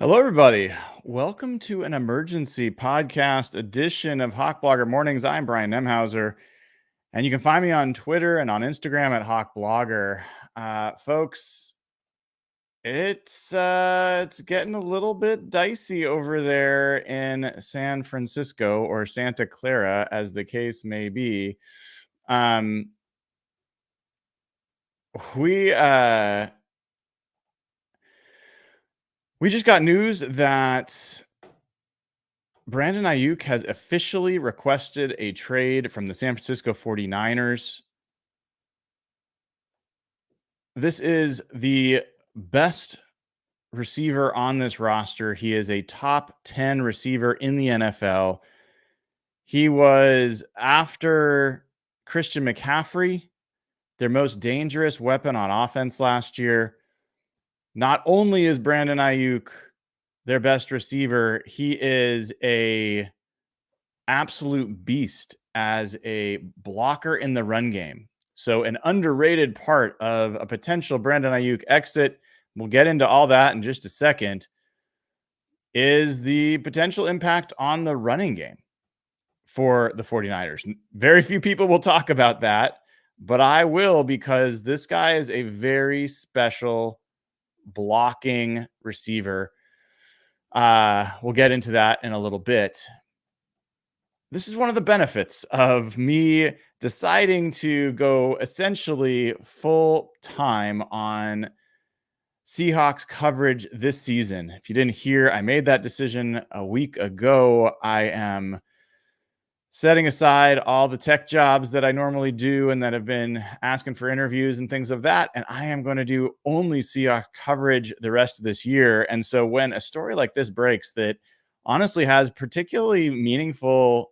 Hello, everybody. Welcome to an emergency podcast edition of Hawk Blogger Mornings. I'm Brian Nemhauser, and you can find me on Twitter and on Instagram at Hawk Blogger. Folks, it's getting a little bit dicey over there in San Francisco, or Santa Clara, as the case may be. Um, we uh, we just got news that Brandon Aiyuk has officially requested a trade from the San Francisco 49ers. This is the best receiver on this roster. He is a top 10 receiver in the NFL. He was, after Christian McCaffrey, their most dangerous weapon on offense last year. Not only is Brandon Aiyuk their best receiver, he is a absolute beast as a blocker in the run game. So an underrated part of a potential Brandon Aiyuk exit, we'll get into all that in just a second, is the potential impact on the running game for the 49ers. Very few people will talk about that, but I will, because this guy is a very special blocking receiver. We'll get into that in a little bit. This is one of the benefits of me deciding to go essentially full time on Seahawks coverage this season. If you didn't hear, I made that decision a week ago. I am setting aside all the tech jobs that I normally do and that have been asking for interviews and things of that. And I am going to do only Seahawks coverage the rest of this year. And so when a story like this breaks that honestly has particularly meaningful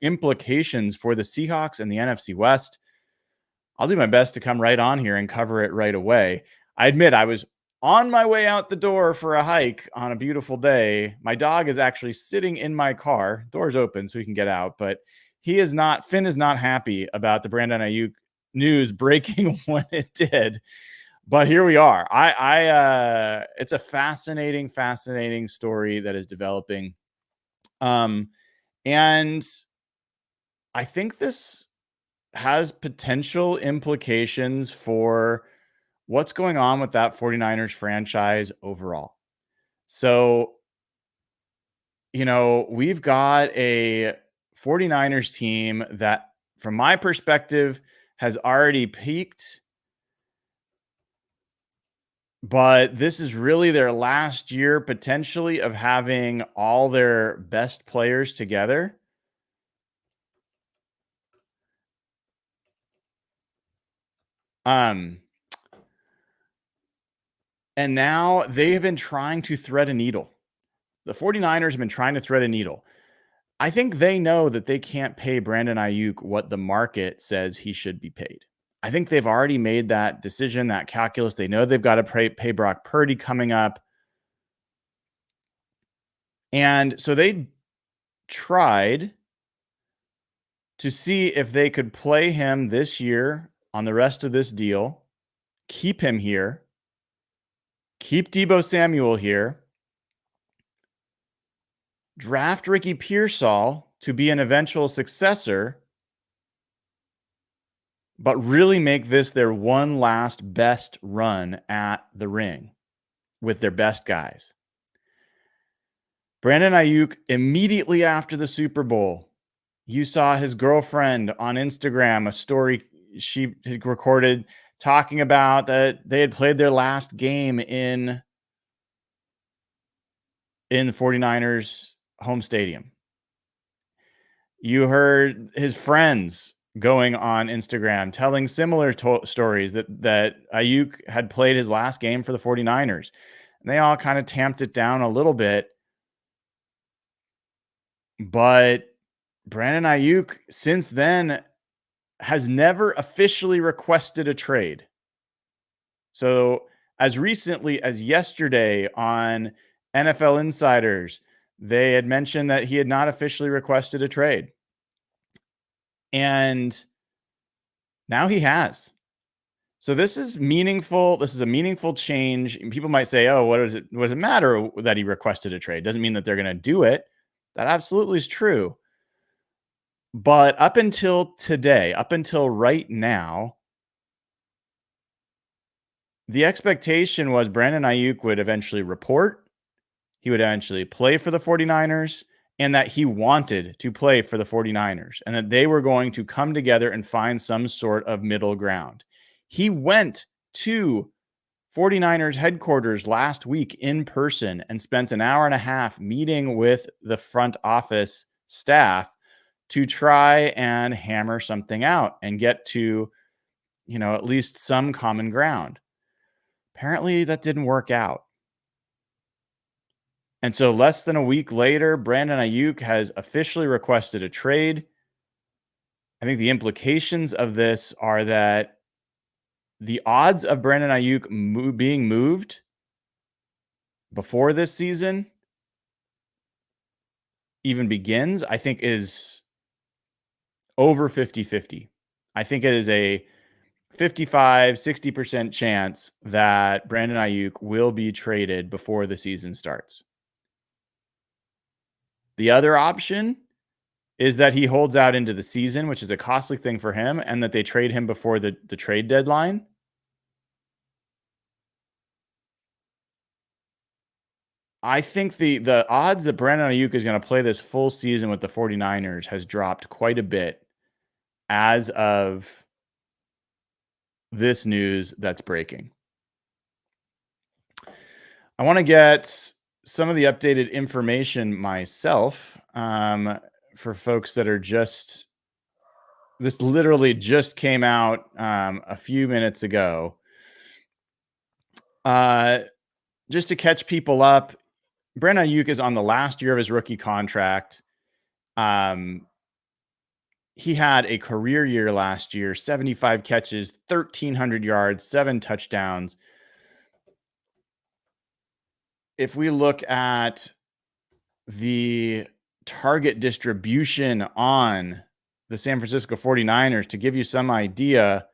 implications for the Seahawks and the NFC West, I'll do my best to come right on here and cover it right away. I admit I was on my way out the door for a hike on a beautiful day. My dog is actually sitting in my car, doors open so he can get out, but Finn is not happy about the Brandon Aiyuk news breaking when it did. But here we are. It's a fascinating story that is developing. And I think this has potential implications for what's going on with that 49ers franchise overall. So, we've got a 49ers team that, from my perspective, has already peaked, but this is really their last year potentially of having all their best players together. And now they have been trying to thread a needle. The 49ers have been trying to thread a needle. I think they know that they can't pay Brandon Aiyuk what the market says he should be paid. I think they've already made that decision, that calculus. They know they've got to pay Brock Purdy coming up. And so they tried to see if they could play him this year on the rest of this deal, keep him here, keep Deebo Samuel here, draft Ricky Pearsall to be an eventual successor, but really make this their one last best run at the ring with their best guys. Brandon Aiyuk, immediately after the Super Bowl, you saw his girlfriend on Instagram, a story she had recorded talking about that they had played their last game in the 49ers home stadium. You heard his friends going on Instagram telling similar stories that Aiyuk had played his last game for the 49ers. And they all kind of tamped it down a little bit. But Brandon Aiyuk, since then, has never officially requested a trade. So as recently as yesterday on NFL Insiders, they had mentioned that he had not officially requested a trade. And now he has. So this is meaningful. This is a meaningful change. And people might say, "Oh, what does it matter that he requested a trade? Doesn't mean that they're going to do it." That absolutely is true. But up until today, up until right now, the expectation was Brandon Aiyuk would eventually report, he would eventually play for the 49ers, and that he wanted to play for the 49ers, and that they were going to come together and find some sort of middle ground. He went to 49ers headquarters last week in person and spent an hour and a half meeting with the front office staff to try and hammer something out and get to, at least some common ground. Apparently that didn't work out. And so less than a week later, Brandon Aiyuk has officially requested a trade. I think the implications of this are that the odds of Brandon Aiyuk being moved before this season even begins, I think is over 50-50. I think it is a 55-60% chance that Brandon Aiyuk will be traded before the season starts. The other option is that he holds out into the season, which is a costly thing for him, and that they trade him before the trade deadline. I think the odds that Brandon Aiyuk is going to play this full season with the 49ers has dropped quite a bit as of this news that's breaking. I want to get some of the updated information myself for folks that are this literally just came out a few minutes ago. Just to catch people up, Brandon Aiyuk is on the last year of his rookie contract. He had a career year last year, 75 catches, 1,300 yards, 7 touchdowns. If we look at the target distribution on the San Francisco 49ers, to give you some idea,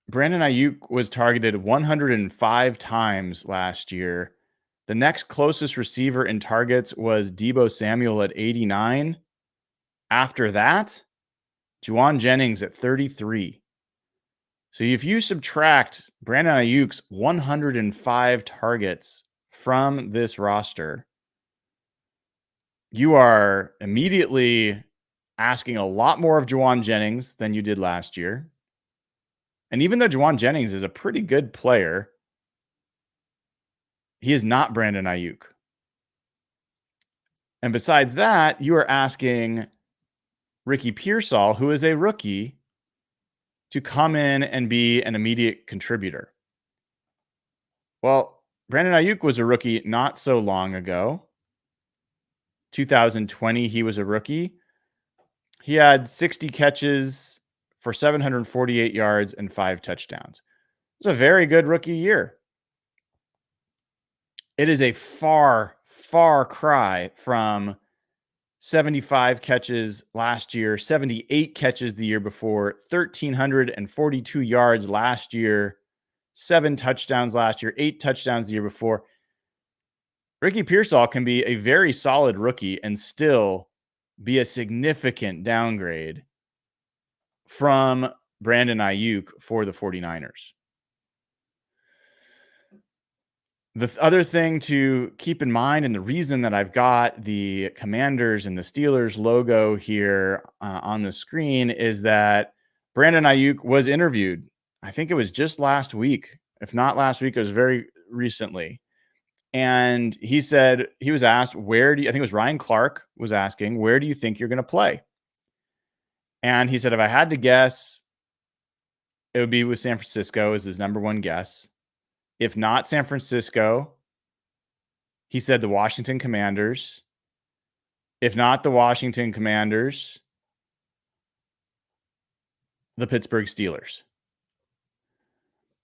Brandon Aiyuk was targeted 105 times last year. The next closest receiver in targets was Deebo Samuel at 89. After that, Juwan Jennings at 33. So if you subtract Brandon Aiyuk's 105 targets from this roster, you are immediately asking a lot more of Juwan Jennings than you did last year. And even though Juwan Jennings is a pretty good player, he is not Brandon Aiyuk. And besides that, you are asking Ricky Pearsall, who is a rookie, to come in and be an immediate contributor. Well, Brandon Aiyuk was a rookie not so long ago. 2020, he was a rookie. He had 60 catches for 748 yards and 5 touchdowns. It's a very good rookie year. It is a far, far cry from 75 catches last year, 78 catches the year before, 1,342 yards last year, 7 touchdowns last year, 8 touchdowns the year before. Ricky Pearsall can be a very solid rookie and still be a significant downgrade from Brandon Aiyuk for the 49ers. The other thing to keep in mind, and the reason that I've got the Commanders and the Steelers logo here on the screen, is that Brandon Aiyuk was interviewed. I think it was just last week. If not last week, it was very recently. And he said, he was asked, I think it was Ryan Clark was asking, where do you think you're going to play? And he said, if I had to guess, it would be with San Francisco as his number one guess. If not San Francisco, he said the Washington Commanders. If not the Washington Commanders, the Pittsburgh Steelers.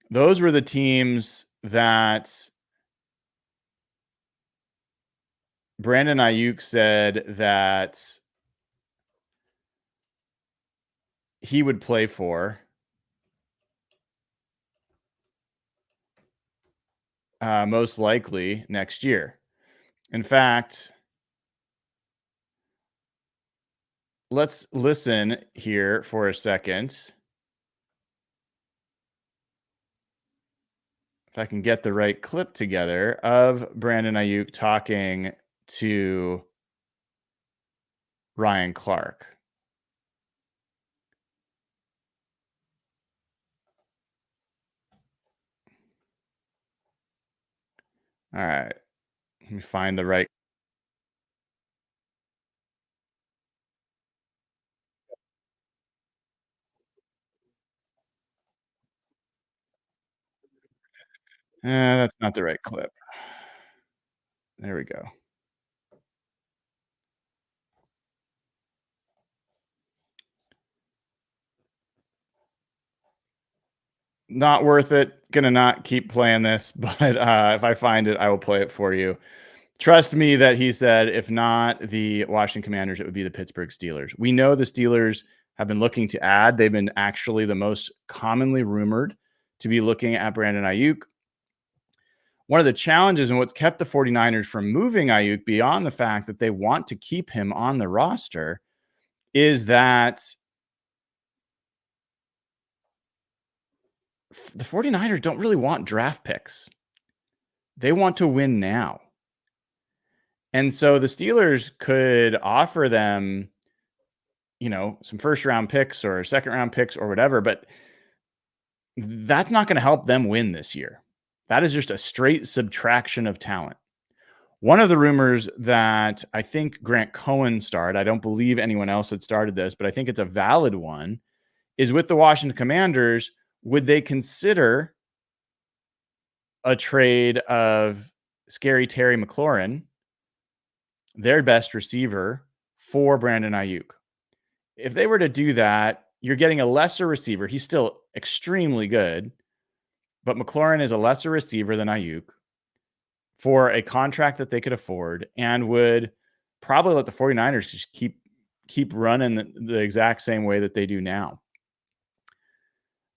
Those were the teams that Brandon Aiyuk said that he would play for, most likely next year. In fact, let's listen here for a second. If I can get the right clip together of Brandon Ayuk talking to Ryan Clark. All right. Let me find the right. That's not the right clip. There we go. Not worth it. Gonna not keep playing this, but if I find it, I will play it for you. Trust me that he said, if not the Washington Commanders, it would be the Pittsburgh Steelers. We know the Steelers have been looking to add. They've been actually the most commonly rumored to be looking at Brandon Ayuk. One of the challenges and what's kept the 49ers from moving Aiyuk beyond the fact that they want to keep him on the roster is that the 49ers don't really want draft picks. They want to win now. And so the Steelers could offer them, some first round picks or second round picks or whatever, but that's not going to help them win this year. That is just a straight subtraction of talent. One of the rumors that I think Grant Cohen started, I don't believe anyone else had started this, but I think it's a valid one, is with the Washington Commanders. Would they consider a trade of Scary Terry McLaurin, their best receiver, for Brandon Ayuk? If they were to do that, you're getting a lesser receiver. He's still extremely good, but McLaurin is a lesser receiver than Aiyuk for a contract that they could afford and would probably let the 49ers just keep running the exact same way that they do now.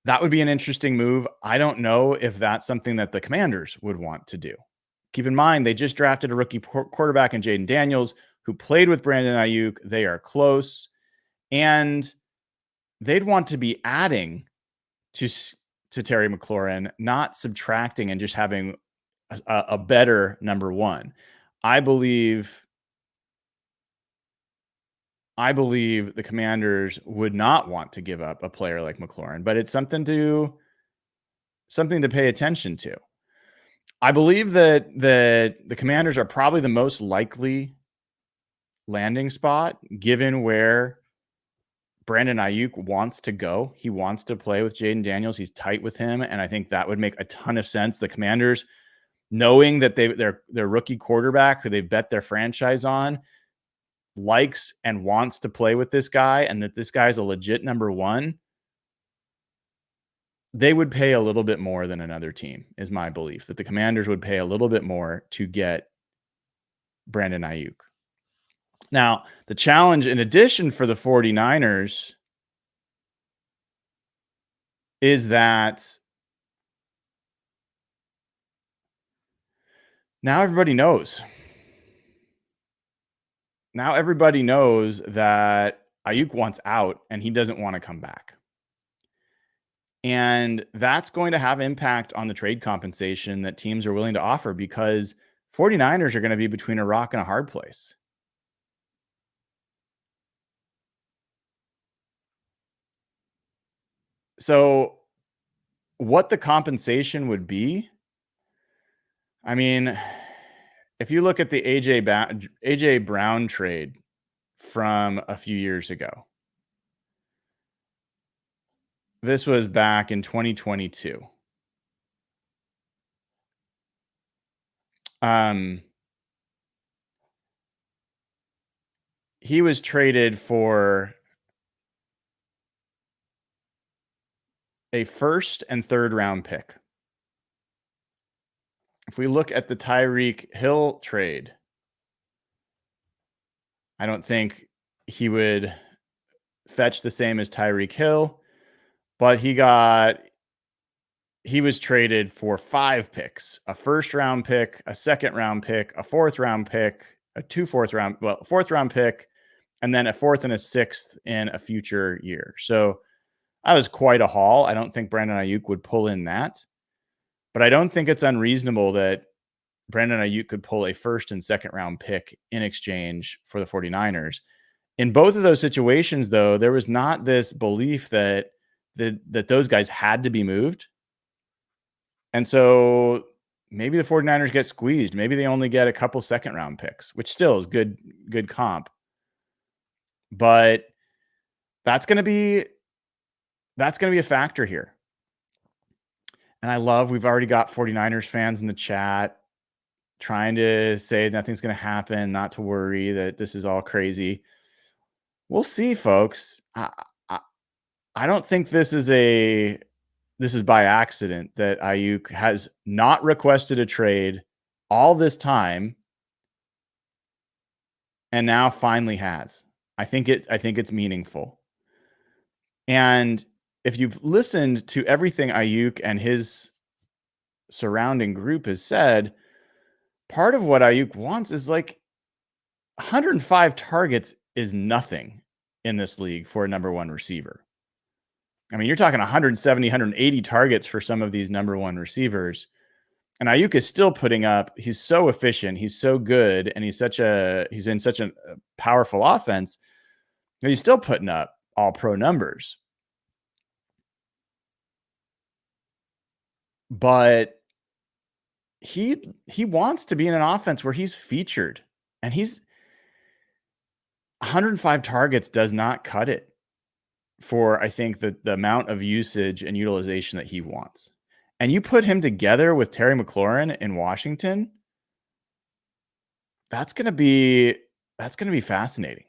That would be an interesting move. I don't know if that's something that the Commanders would want to do. Keep in mind, they just drafted a rookie quarterback in Jaden Daniels who played with Brandon Ayuk. They are close, and they'd want to be adding to Terry McLaurin, not subtracting and just having a better number one. I believe the Commanders would not want to give up a player like McLaurin, but it's something to pay attention to. I believe that the Commanders are probably the most likely landing spot given where Brandon Aiyuk wants to go. He wants to play with Jaden Daniels. He's tight with him, and I think that would make a ton of sense. The Commanders, knowing that their rookie quarterback, who they've bet their franchise on, likes and wants to play with this guy, and that this guy's a legit number one, they would pay a little bit more than another team, is my belief, that the Commanders would pay a little bit more to get Brandon Aiyuk. Now, the challenge in addition for the 49ers is that now everybody knows. Now everybody knows that Aiyuk wants out and he doesn't want to come back. And that's going to have impact on the trade compensation that teams are willing to offer, because 49ers are going to be between a rock and a hard place. So what the compensation would be, I mean, if you look at the AJ Brown trade from a few years ago, this was back in 2022. He was traded for a first and third round pick. If we look at the Tyreek Hill trade, I don't think he would fetch the same as Tyreek Hill, but he was traded for 5 picks, a first round pick, a second round pick, a fourth round pick, fourth round pick, and then a fourth and a sixth in a future year. So that was quite a haul. I don't think Brandon Aiyuk would pull in that, but I don't think it's unreasonable that Brandon Aiyuk could pull a first and second round pick in exchange for the 49ers. In both of those situations, though, there was not this belief that those guys had to be moved. And so maybe the 49ers get squeezed. Maybe they only get a couple second round picks, which still is good comp. But that's going to be a factor here. And we've already got 49ers fans in the chat trying to say nothing's going to happen, not to worry, that this is all crazy. We'll see, folks. I don't think this is by accident that Aiyuk has not requested a trade all this time and now finally has. I think it's meaningful. And if you've listened to everything Aiyuk and his surrounding group has said, part of what Aiyuk wants is like 105 targets is nothing in this league for a number one receiver. I mean, you're talking 170, 180 targets for some of these number one receivers. And Aiyuk is still putting up, he's so efficient, he's so good, and he's in such a powerful offense, that he's still putting up all pro numbers. But he wants to be in an offense where he's featured, and 105 targets does not cut it for, I think, the amount of usage and utilization that he wants. And you put him together with Terry McLaurin in Washington, that's going to be fascinating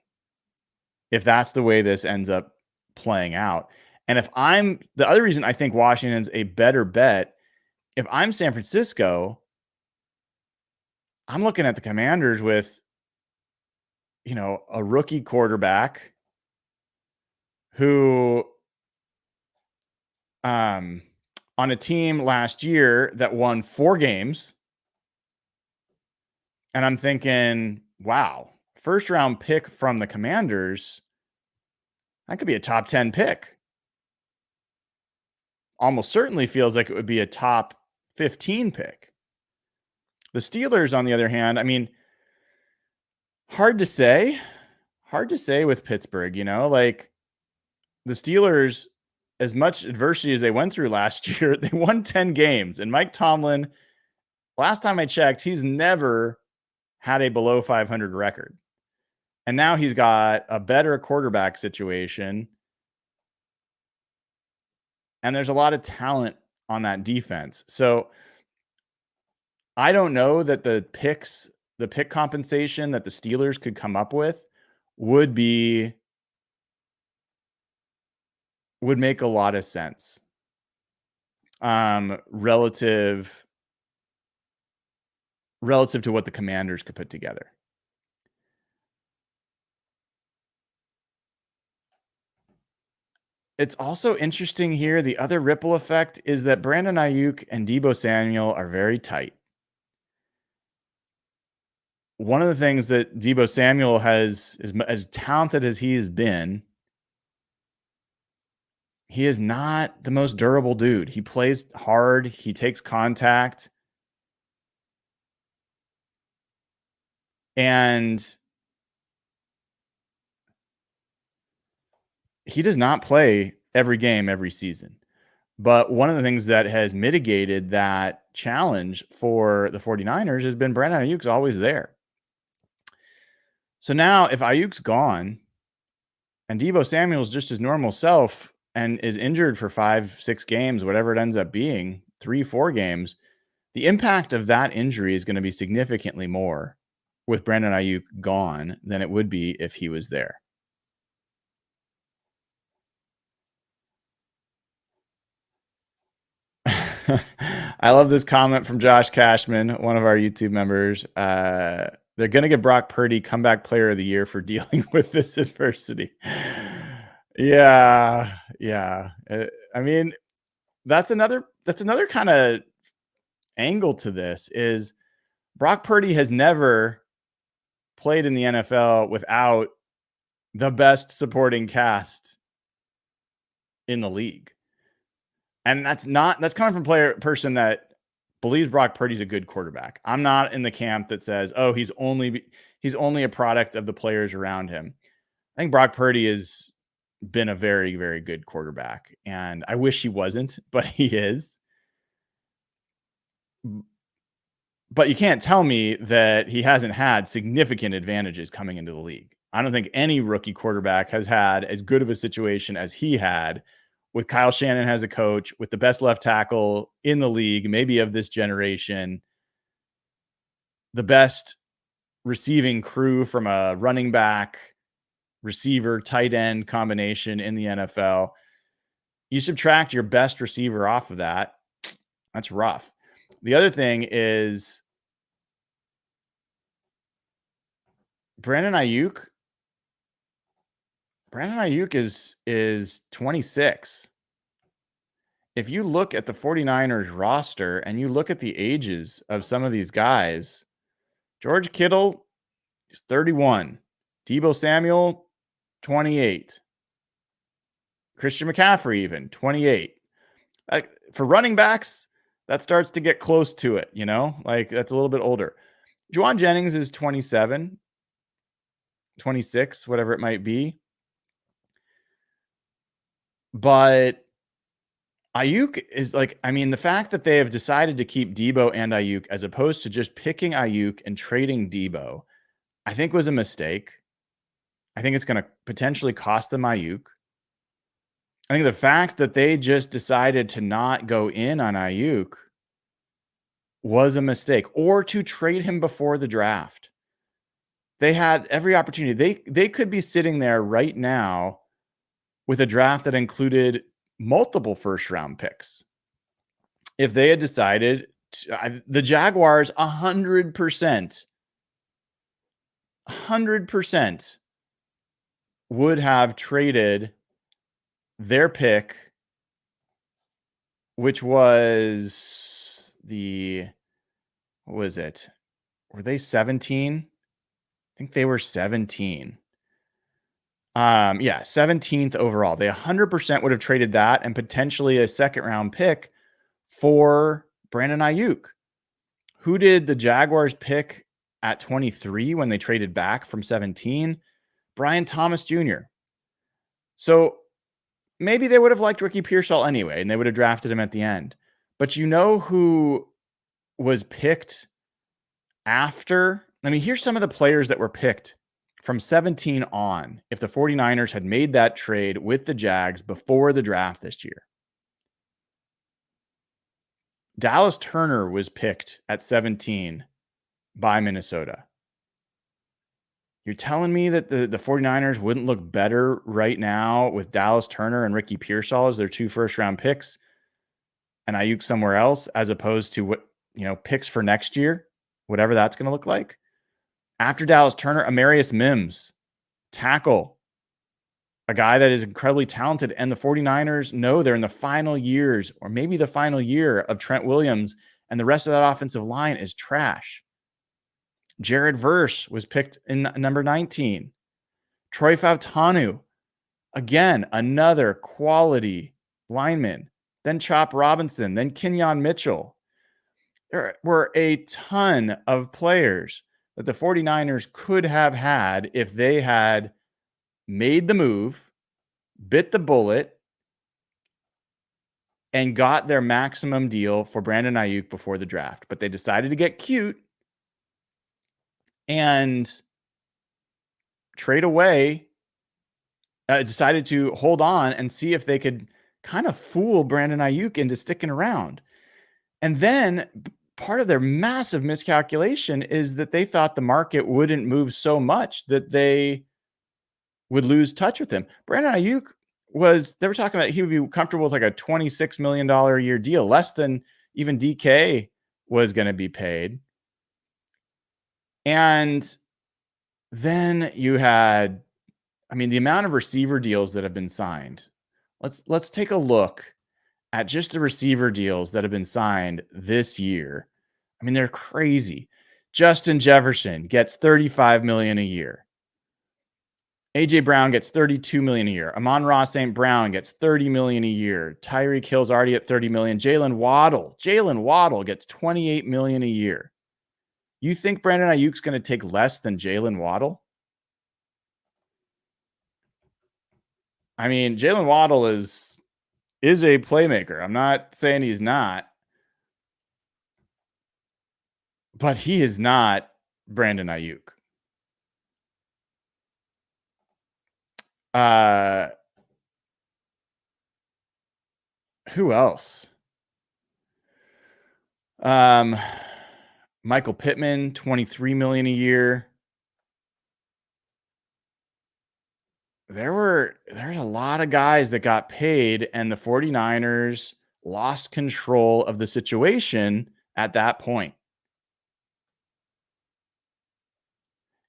if that's the way this ends up playing out. And the other reason I think Washington's a better bet, if I'm San Francisco, I'm looking at the Commanders with, a rookie quarterback who, on a team last year that won 4 games. And I'm thinking, wow, first round pick from the Commanders, that could be a top 10 pick. Almost certainly feels like it would be a top 15 pick. The Steelers, on the other hand, I mean, hard to say with Pittsburgh, like the Steelers, as much adversity as they went through last year, they won 10 games. And Mike Tomlin, last time I checked, he's never had a below 500 record. And now he's got a better quarterback situation. And there's a lot of talent on that defense. So I don't know that the pick compensation that the Steelers could come up with would make a lot of sense. Relative to what the Commanders could put together. It's also interesting here. The other ripple effect is that Brandon Aiyuk and Deebo Samuel are very tight. One of the things that Deebo Samuel has, as talented as he has been, he is not the most durable dude. He plays hard. He takes contact. And he does not play every game, every season. But one of the things that has mitigated that challenge for the 49ers has been Brandon Aiyuk's always there. So now if Aiyuk's gone and Deebo Samuel's just his normal self and is injured for 5-6 games, whatever it ends up being, 3-4 games, the impact of that injury is going to be significantly more with Brandon Aiyuk gone than it would be if he was there. I love this comment from Josh Cashman, one of our YouTube members. They're going to give Brock Purdy comeback player of the year for dealing with this adversity. Yeah, yeah. I mean, that's another kind of angle to this is Brock Purdy has never played in the NFL without the best supporting cast in the league. And that's coming from person that believes Brock Purdy's a good quarterback. I'm not in the camp that says, "Oh, he's only a product of the players around him." I think Brock Purdy has been a very, very good quarterback, and I wish he wasn't, but he is. But you can't tell me that he hasn't had significant advantages coming into the league. I don't think any rookie quarterback has had as good of a situation as he had with Kyle Shanahan as a coach, with the best left tackle in the league, maybe of this generation, the best receiving crew from a running back, receiver, tight end combination in the NFL. You subtract your best receiver off of that, that's rough. The other thing is Brandon Aiyuk. Brandon Aiyuk is 26. If you look at the 49ers roster and you look at the ages of some of these guys, George Kittle is 31. Deebo Samuel, 28. Christian McCaffrey, even 28. For running backs, that starts to get close to it, like that's a little bit older. Juwan Jennings is 27, 26, whatever it might be. But Aiyuk is the fact that they have decided to keep Deebo and Aiyuk as opposed to just picking Aiyuk and trading Deebo, I think was a mistake. I think it's going to potentially cost them Aiyuk. I think the fact that they just decided to not go in on Aiyuk was a mistake, or to trade him before the draft. They had every opportunity. They could be sitting there right now with a draft that included multiple first round picks. If they had decided the Jaguars 100% would have traded their pick, which was what was it? Were they 17? I think they were 17. Yeah, 17th overall. They 100% would have traded that and potentially a second round pick for Brandon Aiyuk. Who did the Jaguars pick at 23 when they traded back from 17? Brian Thomas Jr. So maybe they would have liked Ricky Pearsall anyway, and they would have drafted him at the end. But you know who was picked after? Here's some of the players that were picked from 17 on if the 49ers had made that trade with the Jags before the draft this year. Dallas Turner was picked at 17 by Minnesota. You're telling me that the 49ers wouldn't look better right now with Dallas Turner and Ricky Pearsall as their 2 first-round picks and Aiyuk somewhere else, as opposed to what picks for next year, whatever that's going to look like? After Dallas Turner, Amarius Mims, tackle, a guy that is incredibly talented, and the 49ers know they're in the final years, or maybe the final year, of Trent Williams, and the rest of that offensive line is trash. Jared Verse was picked in number 19. Troy Fautanu, again, another quality lineman. Then Chop Robinson, then Kenyon Mitchell. There were a ton of players that the 49ers could have had if they had made the move, bit the bullet, and got their maximum deal for Brandon Aiyuk before the draft. But they decided to get cute and trade away, decided to hold on and see if they could kind of fool Brandon Aiyuk into sticking around. And then part of their massive miscalculation is that they thought the market wouldn't move so much that they would lose touch with him. Brandon Aiyuk they were talking about he would be comfortable with like a $26 million a year deal, less than even DK was going to be paid. And then you had I mean, the amount of receiver deals that have been signed. Let's take a look at just the receiver deals that have been signed this year. I mean, they're crazy. Justin Jefferson gets 35 million a year. AJ Brown gets 32 million a year. Amon-Ra St. Brown gets 30 million a year. Tyreek Hill's already at 30 million. Jalen Waddle gets 28 million a year. You think Brandon Aiyuk's going to take less than Jalen Waddle? I mean, Jalen Waddle is a playmaker. I'm not saying he's not, but he is not Brandon Aiyuk. Who else? Michael Pittman, 23 million a year. There's a lot of guys that got paid, and the 49ers lost control of the situation at that point.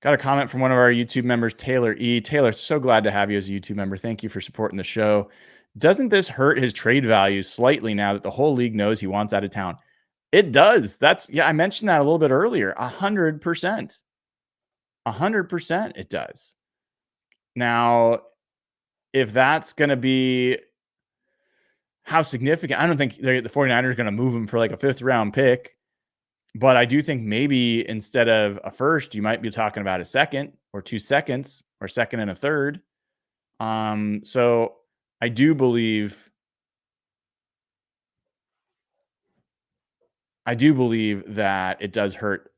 Got a comment from one of our YouTube members, Taylor E. Taylor, so glad to have you as a YouTube member. Thank you for supporting the show. Doesn't this hurt his trade value slightly now that the whole league knows he wants out of town? It does. I mentioned that a little bit earlier. 100%. 100% it does. Now, if that's going to be how significant, I don't think the 49ers are going to move him for like a 5th round pick. But I do think maybe instead of a first, you might be talking about a second or 2 seconds or second and a third. So I do believe that it does hurt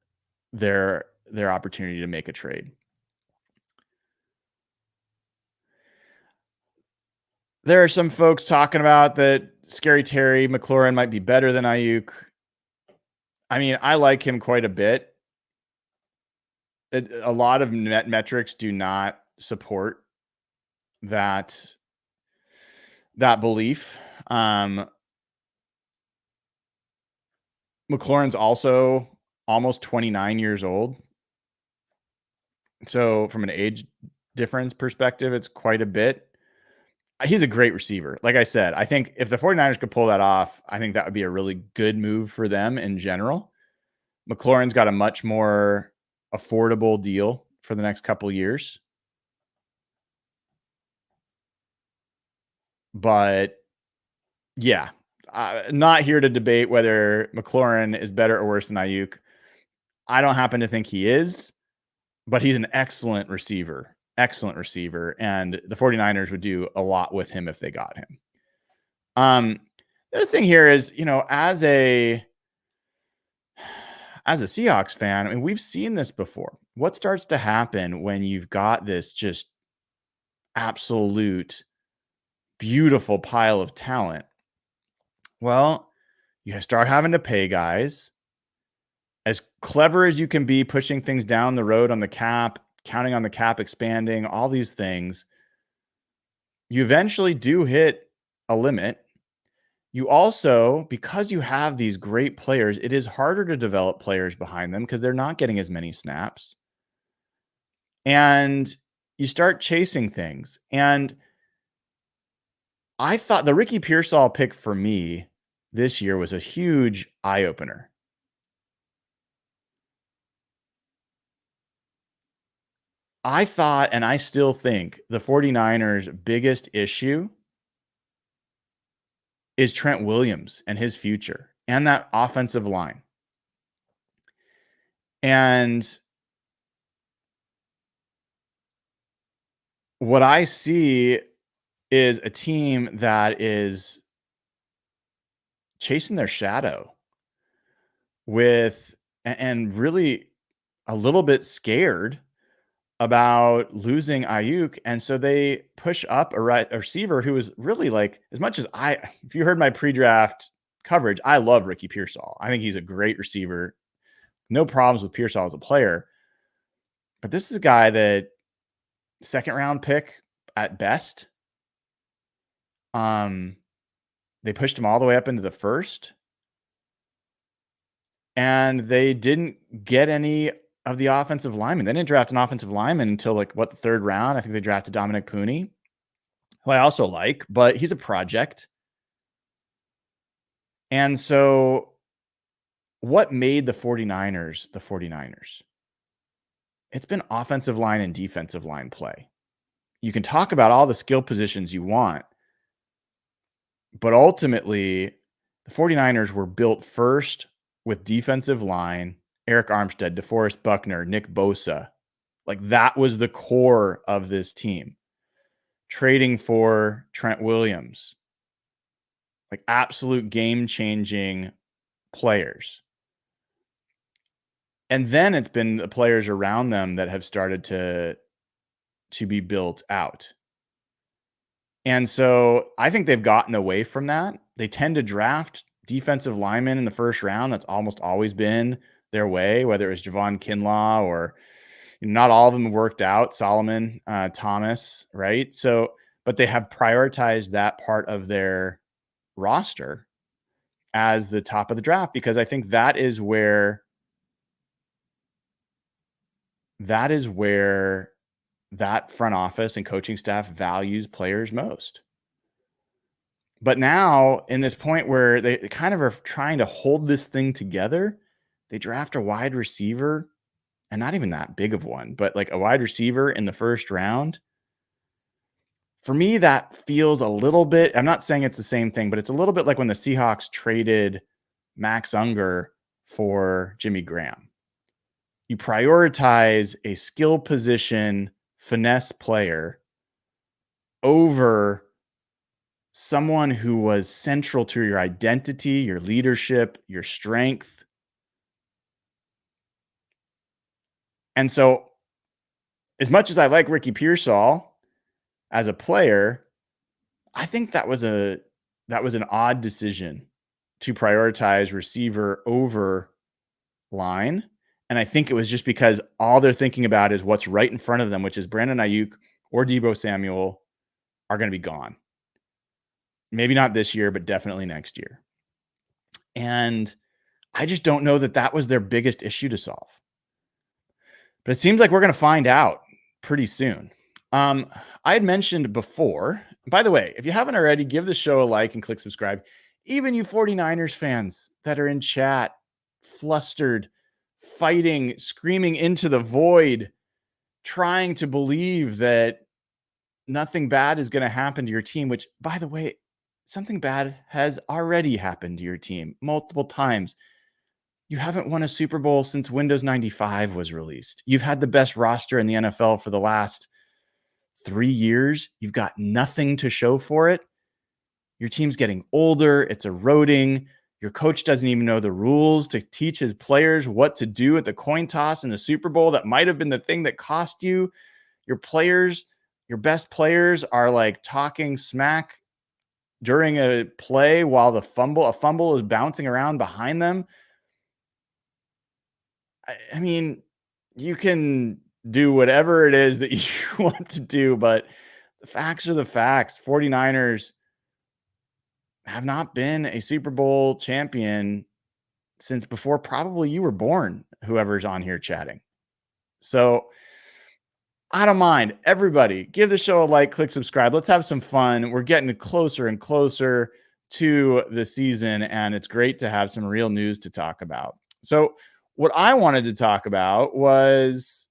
their opportunity to make a trade. There are some folks talking about that Scary Terry McLaurin might be better than Aiyuk. I mean, I like him quite a bit. A lot of metrics do not support that belief. McLaurin's also almost 29 years old. So from an age difference perspective, it's quite a bit. He's a great receiver. Like I said, I think if the 49ers could pull that off, I think that would be a really good move for them in general. McLaurin's got a much more affordable deal for the next couple of years. But yeah, not here to debate whether McLaurin is better or worse than Aiyuk. I don't happen to think he is, but he's an excellent receiver. Excellent receiver. And the 49ers would do a lot with him if they got him. The other thing here is, as a Seahawks fan, I mean, we've seen this before. What starts to happen when you've got this just absolute beautiful pile of talent? Well, you start having to pay guys. As clever as you can be pushing things down the road on the cap, counting on the cap expanding, all these things, you eventually do hit a limit. You also, because you have these great players, it is harder to develop players behind them because they're not getting as many snaps. And you start chasing things. And I thought the Ricky Pearsall pick for me this year was a huge eye-opener. I thought, and I still think, the 49ers' biggest issue is Trent Williams and his future and that offensive line. And what I see is a team that is chasing their shadow and really a little bit scared about losing Aiyuk. And so they push up a receiver who is really, like, as much as if you heard my pre-draft coverage, I love Ricky Pearsall. I think he's a great receiver. No problems with Pearsall as a player. But this is a guy that 2nd round pick at best. They pushed him all the way up into the 1st. And they didn't get any of the offensive linemen. They didn't draft an offensive lineman until like the third round. I think they drafted Dominic Pooney, who I also like, but he's a project. And so what made the 49ers the 49ers? It's been offensive line and defensive line play. You can talk about all the skill positions you want, but ultimately, the 49ers were built first with defensive line, Eric Armstead, DeForest Buckner, Nick Bosa. Like that was the core of this team. Trading for Trent Williams, like absolute game-changing players. And then it's been the players around them that have started to be built out. And so I think they've gotten away from that. They tend to draft defensive linemen in the first round. That's almost always been their way, whether it was Javon Kinlaw or not all of them worked out. Solomon Thomas, right? So, but they have prioritized that part of their roster as the top of the draft because I think that is where that front office and coaching staff values players most. But now in this point where they kind of are trying to hold this thing together, they draft a wide receiver, and not even that big of one, but like a wide receiver in the first round. For me, that feels a little bit, I'm not saying it's the same thing, but it's a little bit like when the Seahawks traded Max Unger for Jimmy Graham. You prioritize a skill position finesse player over someone who was central to your identity, your leadership, your strength. And so, as much as I like Ricky Pearsall as a player, I think that was an odd decision to prioritize receiver over line. And I think it was just because all they're thinking about is what's right in front of them, which is Brandon Aiyuk or Deebo Samuel are going to be gone. Maybe not this year, but definitely next year. And I just don't know that that was their biggest issue to solve. But it seems like we're going to find out pretty soon. I had mentioned before, by the way, if you haven't already, give the show a like and click subscribe. Even you 49ers fans that are in chat, flustered, fighting, screaming into the void, trying to believe that nothing bad is going to happen to your team, which, by the way, something bad has already happened to your team multiple times. You haven't won a Super Bowl since Windows 95 was released. You've had the best roster in the NFL for the last 3 years. You've got nothing to show for it. Your team's getting older. It's eroding. Your coach doesn't even know the rules to teach his players what to do at the coin toss in the Super Bowl. That might have been the thing that cost you. Your players, your best players are like talking smack during a play while a fumble is bouncing around behind them. I mean, you can do whatever it is that you want to do, but the facts are the facts. 49ers have not been a Super Bowl champion since before probably you were born, whoever's on here chatting. So I don't mind. Everybody, give the show a like, click subscribe. Let's have some fun. We're getting closer and closer to the season, and it's great to have some real news to talk about. So what I wanted to talk about was,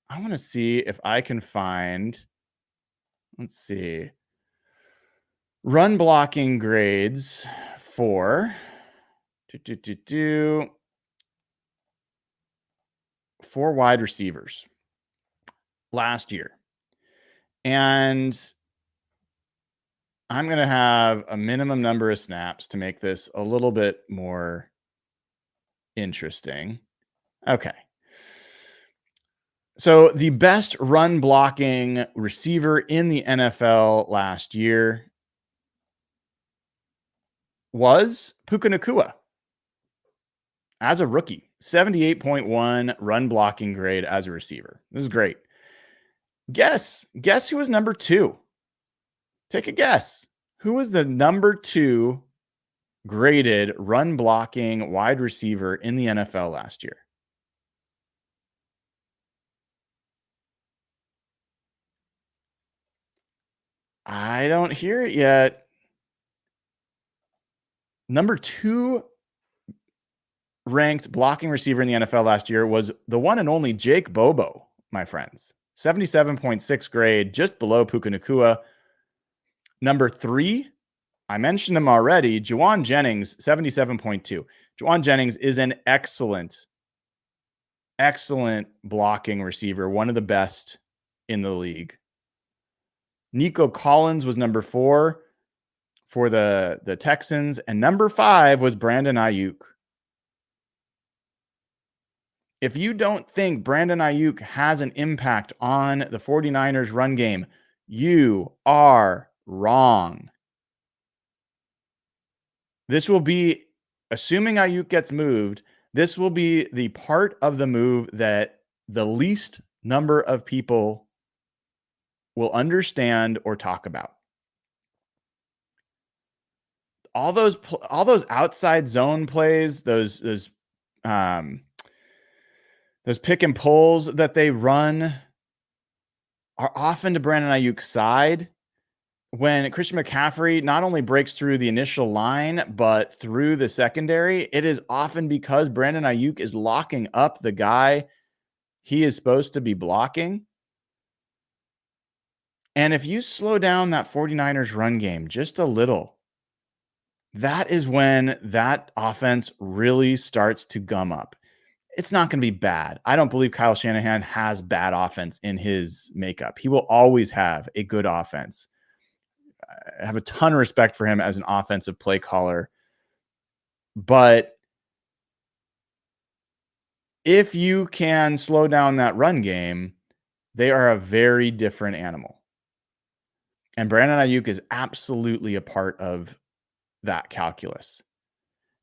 I want to see if I can find, let's see, run blocking grades for for wide receivers last year. And I'm going to have a minimum number of snaps to make this a little bit more interesting. Okay. So the best run blocking receiver in the NFL last year was Puka Nacua as a rookie. 78.1 run blocking grade as a receiver. This is great. Guess who was number 2? Take a guess. Who was the number 2 graded run blocking wide receiver in the NFL last year? I don't hear it yet. Number 2 ranked blocking receiver in the NFL last year was the one and only Jake Bobo, my friends. 77.6 grade, just below Puka Nacua. Number 3, I mentioned him already, Juwan Jennings, 77.2. Juwan Jennings is an excellent blocking receiver, one of the best in the league. Nico Collins was number 4 for the Texans, and number 5 was Brandon Aiyuk. If you don't think Brandon Aiyuk has an impact on the 49ers run game, you are wrong. This will be, assuming Aiyuk gets moved, this will be the part of the move that the least number of people will understand or talk about. All those outside zone plays, those pick and pulls that they run are often to Brandon Aiyuk's side. When Christian McCaffrey not only breaks through the initial line, but through the secondary, it is often because Brandon Aiyuk is locking up the guy he is supposed to be blocking. And if you slow down that 49ers run game just a little, that is when that offense really starts to gum up. It's not going to be bad. I don't believe Kyle Shanahan has bad offense in his makeup. He will always have a good offense. I have a ton of respect for him as an offensive play caller. But if you can slow down that run game, they are a very different animal. And Brandon Aiyuk is absolutely a part of that calculus.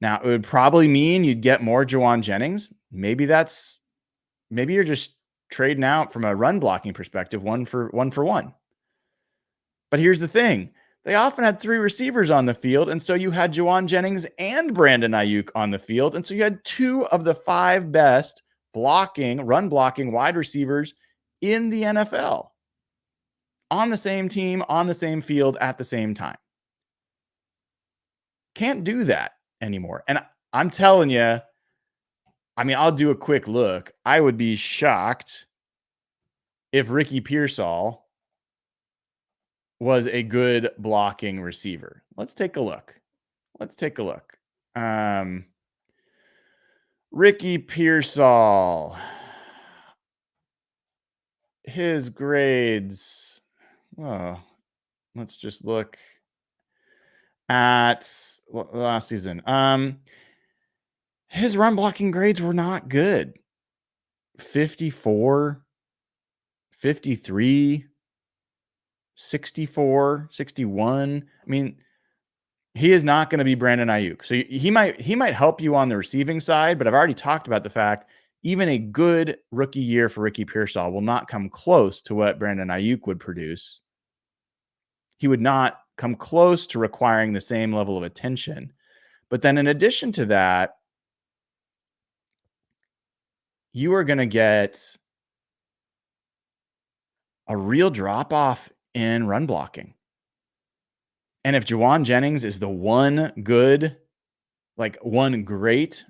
Now, it would probably mean you'd get more Juwan Jennings. Maybe you're just trading out from a run blocking perspective, one for one. But here's the thing. They often had 3 receivers on the field, and so you had Juwan Jennings and Brandon Aiyuk on the field, and so you had 2 of the 5 best run blocking wide receivers in the NFL on the same team, on the same field at the same time. Can't do that anymore. And I'm telling you, I mean, I'll do a quick look. I would be shocked if Ricky Pearsall was a good blocking receiver. Let's take a look. Ricky Pearsall. His grades. Oh, let's just look at last season. His run blocking grades were not good. 54, 53, 64, 61. I mean, he is not going to be Brandon Aiyuk. So he might help you on the receiving side, but I've already talked about the fact even a good rookie year for Ricky Pearsall will not come close to what Brandon Aiyuk would produce. He would not come close to requiring the same level of attention. But then in addition to that, you are going to get a real drop-off in run blocking. And if Juwan Jennings is the one great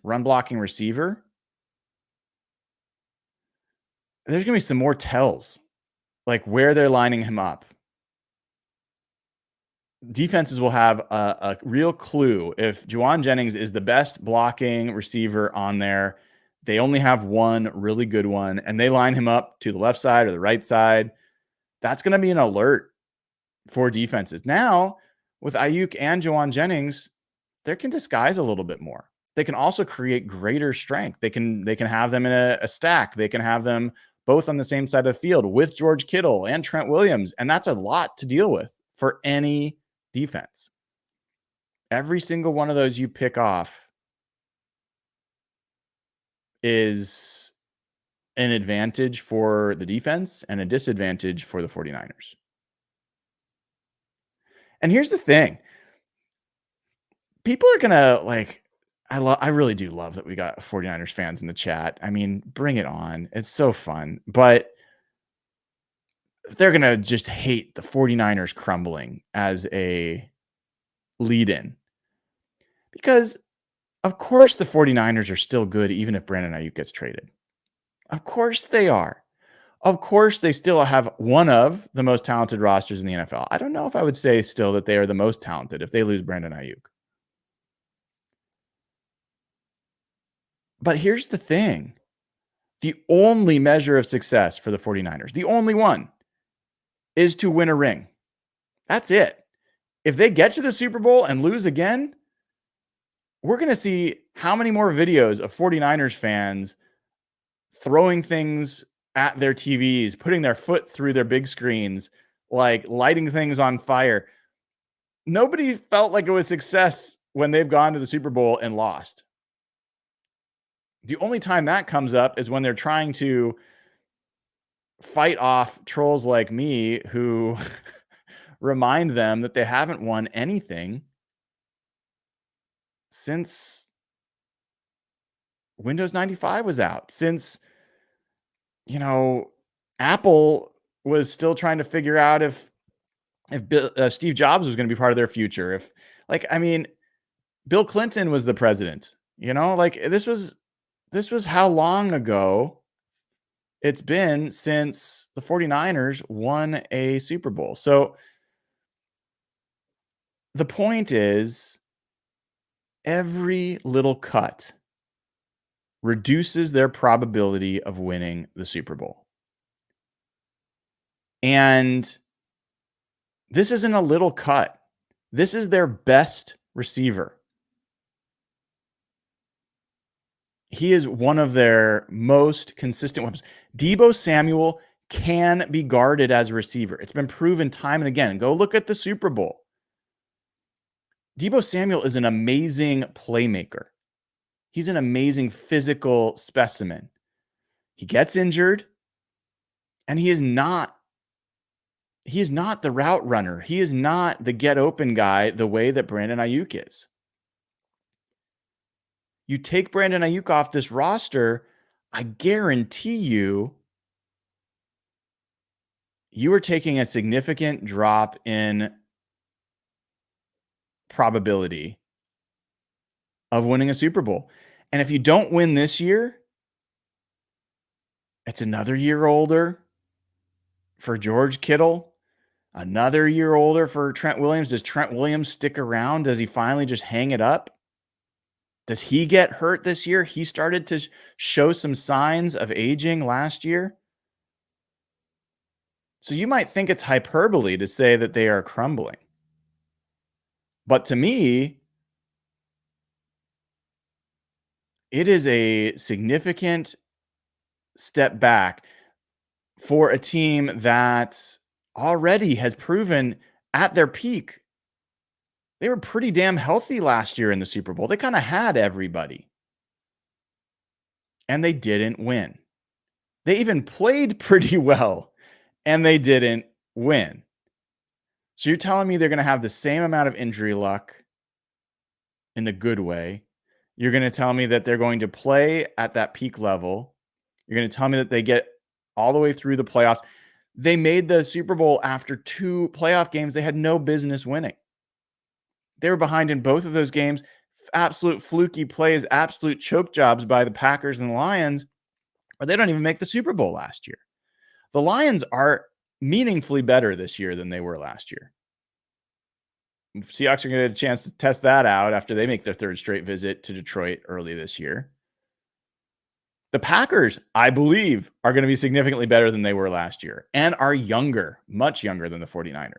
run blocking receiver, there's going to be some more tells, like where they're lining him up. Defenses will have a real clue if Juwan Jennings is the best blocking receiver on there. They only have one really good one, and they line him up to the left side or the right side. That's going to be an alert for defenses. Now, with Aiyuk and Juwan Jennings, they can disguise a little bit more. They can also create greater strength. They can have them in a stack. They can have them both on the same side of the field with George Kittle and Trent Williams, and that's a lot to deal with for any defense. Every single one of those you pick off is an advantage for the defense and a disadvantage for the 49ers. And here's the thing. People are going to I really do love that we got 49ers fans in the chat. I mean, bring it on. It's so fun. But they're going to just hate the 49ers crumbling as a lead in because, of course, the 49ers are still good even if Brandon Ayuk gets traded. Of course they are. Of course, they still have one of the most talented rosters in the NFL. I don't know if I would say still that they are the most talented if they lose Brandon Ayuk. But here's the thing. The only measure of success for the 49ers, the only one, is to win a ring. That's it. If they get to the Super Bowl and lose again, we're going to see how many more videos of 49ers fans throwing things at their TVs, putting their foot through their big screens, like lighting things on fire. Nobody felt like it was success when they've gone to the Super Bowl and lost. The only time that comes up is when they're trying to fight off trolls like me who remind them that they haven't won anything since Windows 95 was out, since, Apple was still trying to figure out if Steve Jobs was going to be part of their future. Bill Clinton was the president, this was how long ago it's been since the 49ers won a Super Bowl. So the point is, every little cut reduces their probability of winning the Super Bowl. And this isn't a little cut. This is their best receiver. He is one of their most consistent weapons. Deebo Samuel can be guarded as a receiver. It's been proven time and again. Go look at the Super Bowl. Deebo Samuel is an amazing playmaker. He's an amazing physical specimen. He gets injured, and he is not the route runner. He is not the get open guy the way that Brandon Aiyuk is. You take Brandon Aiyuk off this roster, I guarantee you are taking a significant drop in probability of winning a Super Bowl. And if you don't win this year, it's another year older for George Kittle, another year older for Trent Williams. Does Trent Williams stick around? Does he finally just hang it up? Does he get hurt this year? He started to show some signs of aging last year. So you might think it's hyperbole to say that they are crumbling. But to me, it is a significant step back for a team that already has proven at their peak. They were pretty damn healthy last year in the Super Bowl. They kind of had everybody. And they didn't win. They even played pretty well, and they didn't win. So you're telling me they're going to have the same amount of injury luck in the good way. You're going to tell me that they're going to play at that peak level. You're going to tell me that they get all the way through the playoffs. They made the Super Bowl after 2 playoff games they had no business winning. They were behind in both of those games. Absolute fluky plays, absolute choke jobs by the Packers and the Lions, or they don't even make the Super Bowl last year. The Lions are meaningfully better this year than they were last year. Seahawks are going to get a chance to test that out after they make their 3rd straight visit to Detroit early this year. The Packers, I believe, are going to be significantly better than they were last year and are younger, much younger than the 49ers.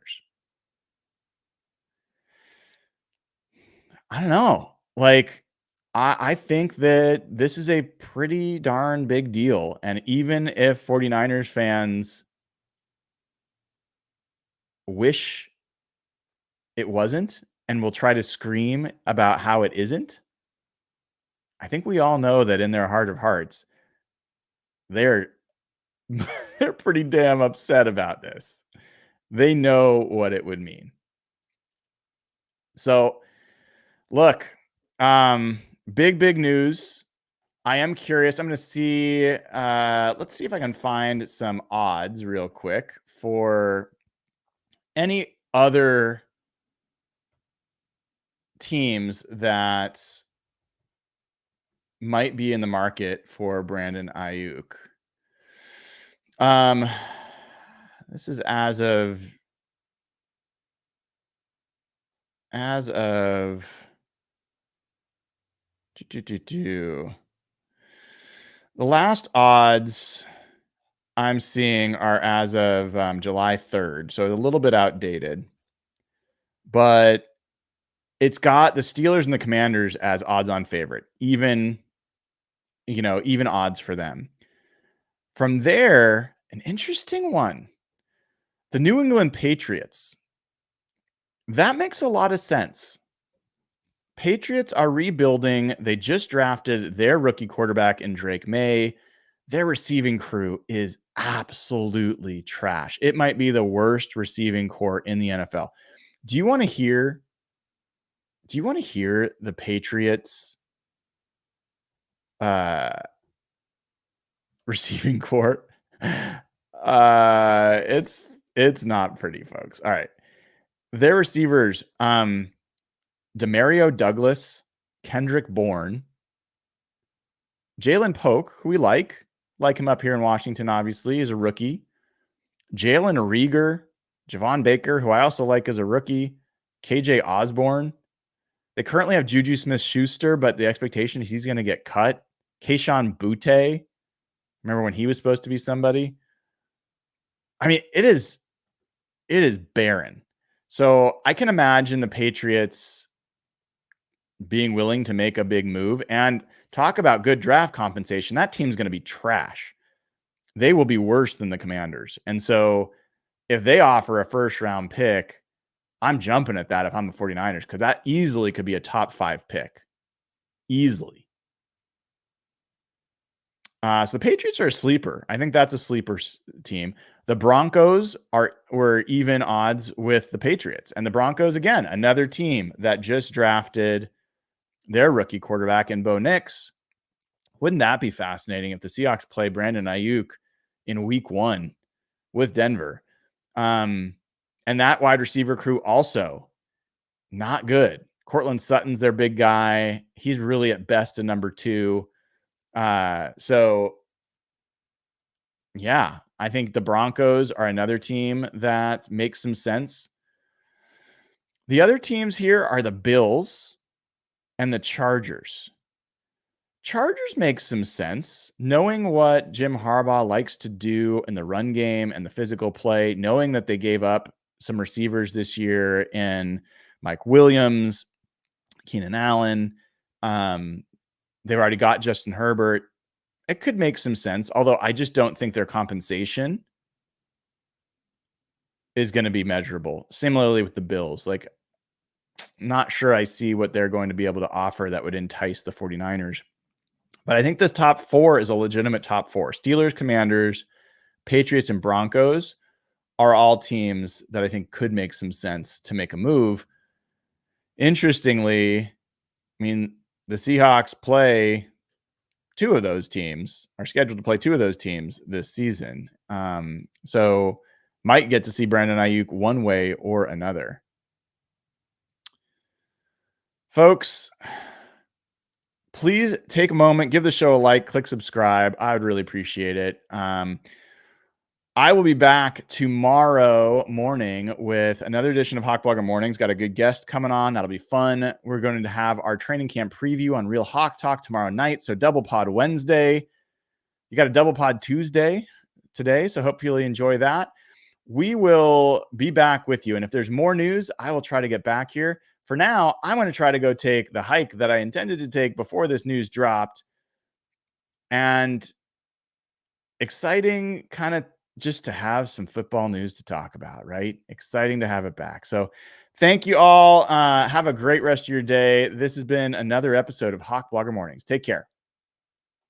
I don't know. I think that this is a pretty darn big deal. And even if 49ers fans wish it wasn't and will try to scream about how it isn't, I think we all know that in their heart of hearts, they're pretty damn upset about this. They know what it would mean. So, look, big news. I am curious. I'm going to see, let's see if I can find some odds real quick for any other teams that might be in the market for Brandon Aiyuk. Um, this is as of the last odds I'm seeing are as of July 3rd, so a little bit outdated, but it's got the Steelers and the Commanders as odds-on favorite, even odds for them. From there, an interesting one. The New England Patriots. That makes a lot of sense. Patriots are rebuilding. They just drafted their rookie quarterback in Drake May. Their receiving crew is absolutely trash. It might be the worst receiving core in the NFL. Do you want to hear the Patriots receiving core? It's not pretty, folks. All right. Their receivers, Demario Douglas, Kendrick Bourne, Jalen Polk, who we like him up here in Washington, obviously, is a rookie. Jalen Rieger, Javon Baker, who I also like as a rookie, KJ Osborne. They currently have Juju Smith-Schuster, but the expectation is he's going to get cut. Kayshon Boutte, remember when he was supposed to be somebody? I mean, it is barren. So I can imagine the Patriots being willing to make a big move and talk about good draft compensation. That team's going to be trash. They will be worse than the Commanders. And so if they offer a first round pick, I'm jumping at that if I'm the 49ers, because that easily could be a top 5 pick. Easily. So the Patriots are a sleeper. I think that's a sleeper team. The Broncos were even odds with the Patriots. And the Broncos, again, another team that just drafted their rookie quarterback in Bo Nix. Wouldn't that be fascinating if the Seahawks play Brandon Aiyuk in week 1 with Denver? And that wide receiver crew also not good. Cortland Sutton's their big guy. He's really at best a number 2. So yeah, I think the Broncos are another team that makes some sense. The other teams here are the Bills and the Chargers. Chargers make some sense, knowing what Jim Harbaugh likes to do in the run game and the physical play, knowing that they gave up some receivers this year in Mike Williams, Keenan Allen. They've already got Justin Herbert. It could make some sense, although I just don't think their compensation is going to be measurable. Similarly with the Bills, not sure I see what they're going to be able to offer that would entice the 49ers. But I think this top 4 is a legitimate top 4. Steelers, Commanders, Patriots, and Broncos are all teams that I think could make some sense to make a move. Interestingly, I mean, the Seahawks are scheduled to play 2 of those teams this season. So might get to see Brandon Aiyuk one way or another. Folks, please take a moment, give the show a like, click subscribe. I would really appreciate it. I will be back tomorrow morning with another edition of Hawk Blogger Mornings. Got a good guest coming on. That'll be fun. We're going to have our training camp preview on Real Hawk Talk tomorrow night. So double pod Wednesday. You got a double pod Tuesday today. So hope you'll enjoy that. We will be back with you. And if there's more news, I will try to get back here. For now, I'm going to try to go take the hike that I intended to take before this news dropped. And exciting kind of just to have some football news to talk about, right? Exciting to have it back. So thank you all. Have a great rest of your day. This has been another episode of Hawk Blogger Mornings. Take care.